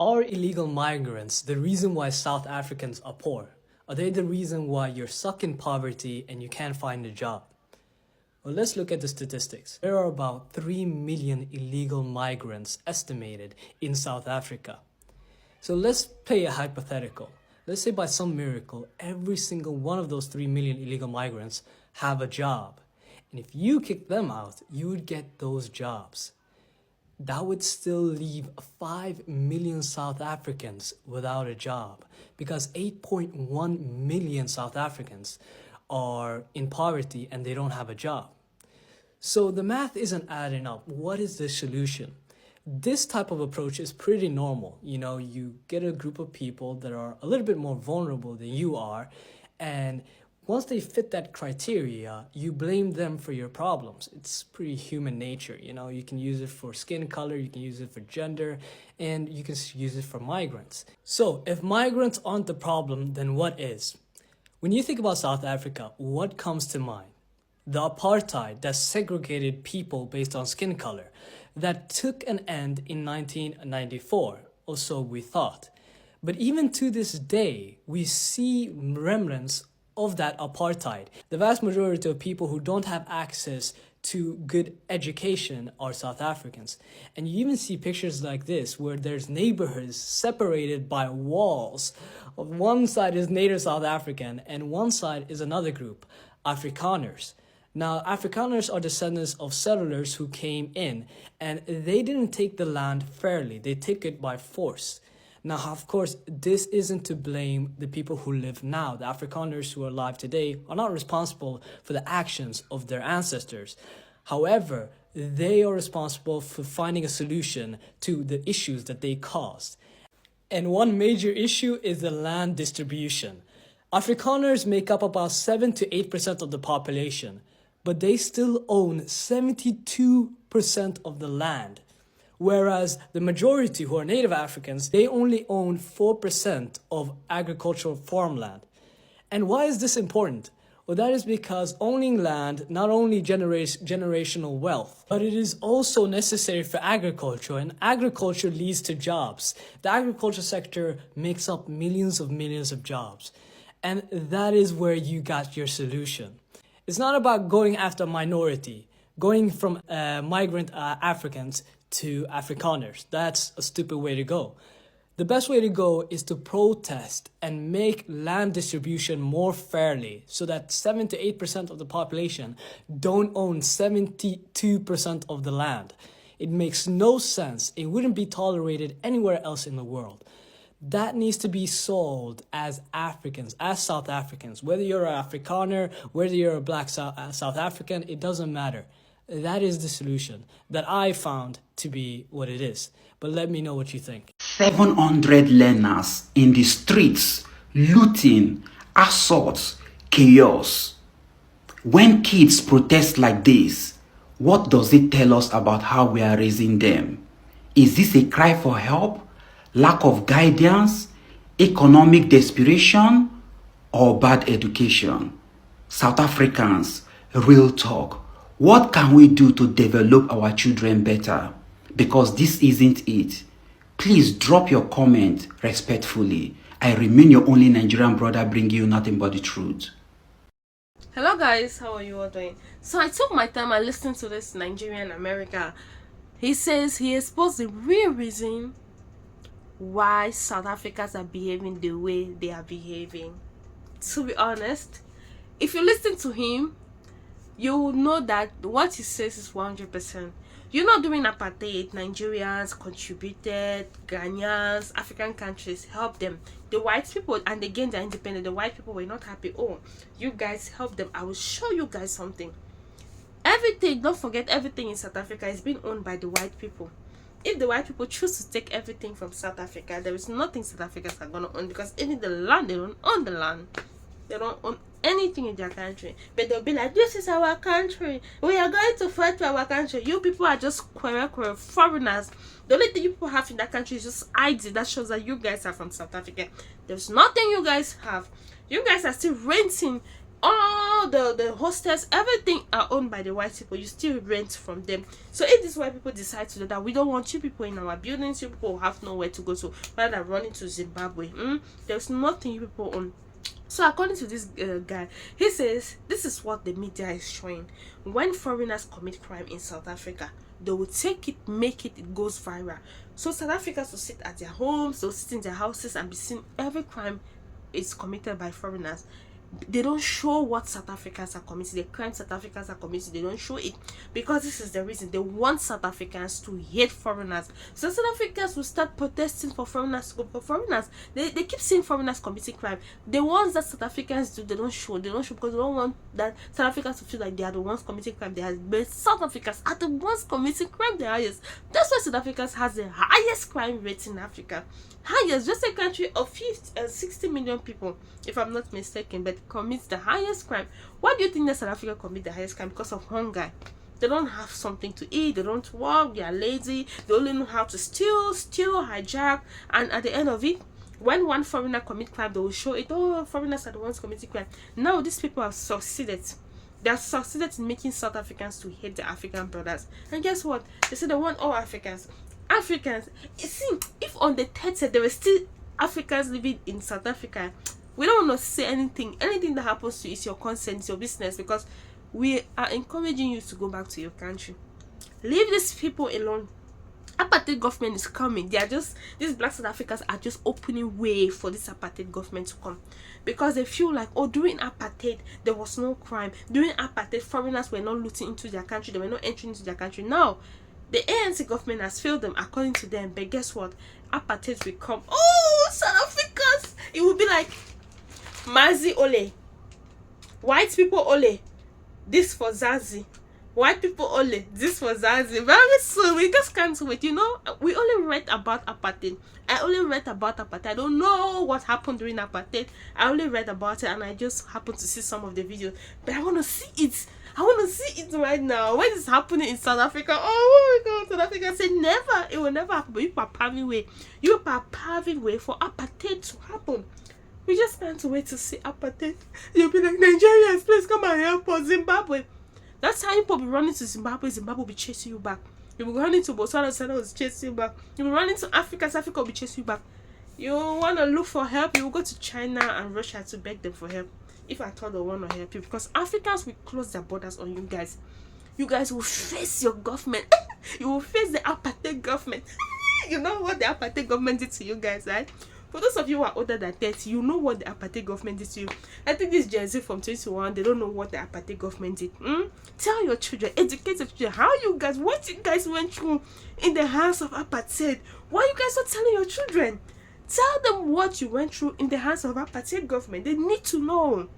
Are illegal migrants the reason why South Africans are poor? Are they the reason why you're stuck in poverty and you can't find a job? Well, let's look at the statistics. There are about 3 million illegal migrants estimated in South Africa. So let's play a hypothetical. Let's say by some miracle, every single one of those 3 million illegal migrants have a job. And if you kick them out, you would get those jobs. That would still leave 5 million South Africans without a job because 8.1 million South Africans are in poverty and they don't have a job. So the math isn't adding up. What is the solution? This type of approach is pretty normal. You get a group of people that are a little bit more vulnerable than you are, and once they fit that criteria, you blame them for your problems. It's pretty human nature. You can use it for skin color, you can use it for gender, and you can use it for migrants. So if migrants aren't the problem, then what is? When you think about South Africa, what comes to mind? The apartheid that segregated people based on skin color, that took an end in 1994, or so we thought. But even to this day, we see remnants of that apartheid. The vast majority of people who don't have access to good education are South Africans. And you even see pictures like this where there's neighborhoods separated by walls. One side is native South African and one side is another group, Afrikaners. Now, Afrikaners are descendants of settlers who came in and they didn't take the land fairly. They took it by force. Now, of course, this isn't to blame the people who live now. The Afrikaners who are alive today are not responsible for the actions of their ancestors. However, they are responsible for finding a solution to the issues that they caused. And one major issue is the land distribution. Afrikaners make up about 7 to 8% of the population, but they still own 72% of the land. Whereas the majority who are native Africans, they only own 4% of agricultural farmland. And why is this important? Well, that is because owning land not only generates generational wealth, but it is also necessary for agriculture, and agriculture leads to jobs. The agriculture sector makes up millions of jobs. And that is where you got your solution. It's not about going after minority, going from migrant Africans to Afrikaners. That's a stupid way to go. The best way to go is to protest and make land distribution more fairly so that 7 to 8% of the population don't own 72% of the land. It makes no sense. It wouldn't be tolerated anywhere else in the world. That needs to be solved as Africans, as South Africans. Whether you're an Afrikaner, whether you're a black South African, it doesn't matter. That is the solution that I found to be what it is. But let me know what you think. 700 learners in the streets, looting, assaults, chaos. When kids protest like this, what does it tell us about how we are raising them? Is this a cry for help, lack of guidance, economic desperation, or bad education? South Africans, real talk. What can we do to develop our children better? Because this isn't it. Please drop your comment respectfully. I remain your only Nigerian brother bringing you nothing but the truth. Hello guys, how are you all doing? So I took my time and listened to this Nigerian America. He says he exposed the real reason why South Africans are behaving the way they are behaving. To be honest, if you listen to him, you will know that what he says is 100%. During apartheid, Nigerians contributed, Ghanaians, African countries helped them. The white people, and again they're independent, the white people were not happy. Oh, you guys helped them. I will show you guys something. Everything, don't forget, everything in South Africa is being owned by the white people. If the white people choose to take everything from South Africa, there is nothing South Africans are going to own, because even the land, they don't own the land. They don't own anything in their country. But they'll be like, this is our country. We are going to fight for our country. You people are just queer foreigners. The only thing you people have in that country is just ID. That shows that you guys are from South Africa. There's nothing you guys have. You guys are still renting all the hostels, everything are owned by the white people. You still rent from them. So if these white people decide to do that, we don't want you people in our buildings, you people have nowhere to go to rather than running to Zimbabwe. There's nothing you people own. So according to this guy, he says this is what the media is showing. When foreigners commit crime in South Africa, they will take it, make it, it goes viral. So South Africans will sit at their homes, they'll sit in their houses and be seeing every crime is committed by foreigners. They don't show what South Africans are committing, the crime South Africans are committing. They don't show it because this is the reason. They want South Africans to hate foreigners. So South Africans will start protesting for foreigners to go. For foreigners, they keep seeing foreigners committing crime. The ones that South Africans do, they don't show because they don't want that South Africans to feel like they are the ones committing crime. But South Africans are the ones committing crime the highest. That's why South Africans has the highest crime rate in Africa. Highest, just a country of 60 million people, if I'm not mistaken, but commits the highest crime. Why do you think that South Africa commit the highest crime? Because of hunger. They don't have something to eat, they don't work, they are lazy, they only know how to steal, hijack, and at the end of it, when one foreigner commit crime, they will show it. Oh, foreigners are the ones committing crime. Now these people have succeeded. They have succeeded in making South Africans to hate the African brothers. And guess what? They say they want all Africans. You see, if on the third side there were still Africans living in South Africa, we don't want to say anything. Anything that happens to you is your concern, it's your business, because we are encouraging you to go back to your country. Leave these people alone. Apartheid government is coming. They are just, these black South Africans are just opening way for this apartheid government to come, because they feel like, oh, during apartheid there was no crime. During apartheid, foreigners were not looting into their country, they were not entering into their country. Now the ANC government has failed them according to them, but guess what? Apartheid will come. Oh, South Africans! It will be like Mazi Ole, white people Ole, this for Zazi, white people Ole, this for Zazi. Very soon, we just can't wait. You know, we only read about apartheid. I only read about apartheid. I don't know what happened during apartheid. I only read about it and I just happened to see some of the videos, but I want to see it. I want to see it right now. When it's happening in South Africa, oh my God, South Africa said never. It will never happen. But you are paving way. You are paving way for apartheid to happen. We just can't wait to see apartheid. You'll be like, Nigerians, please come and help us. Zimbabwe. That's how people be running to Zimbabwe. Zimbabwe will be chasing you back. You'll be running to Botswana. Botswana will chase you back. You'll be running to Africa. Africa will be chasing you back. You want to look for help, you will go to China and Russia to beg them for help. If I thought they want to help you, because Africans will close their borders on you guys. You guys will face your government. You will face the apartheid government. You know what the apartheid government did to you guys, right? For those of you who are older than 30, you know what the apartheid government did to you. I think this Gen Z from 21, they don't know what the apartheid government did. Tell your children, educate your children, what you guys went through in the hands of apartheid. Why are you guys not telling your children? Tell them what you went through in the hands of apartheid government. They need to know.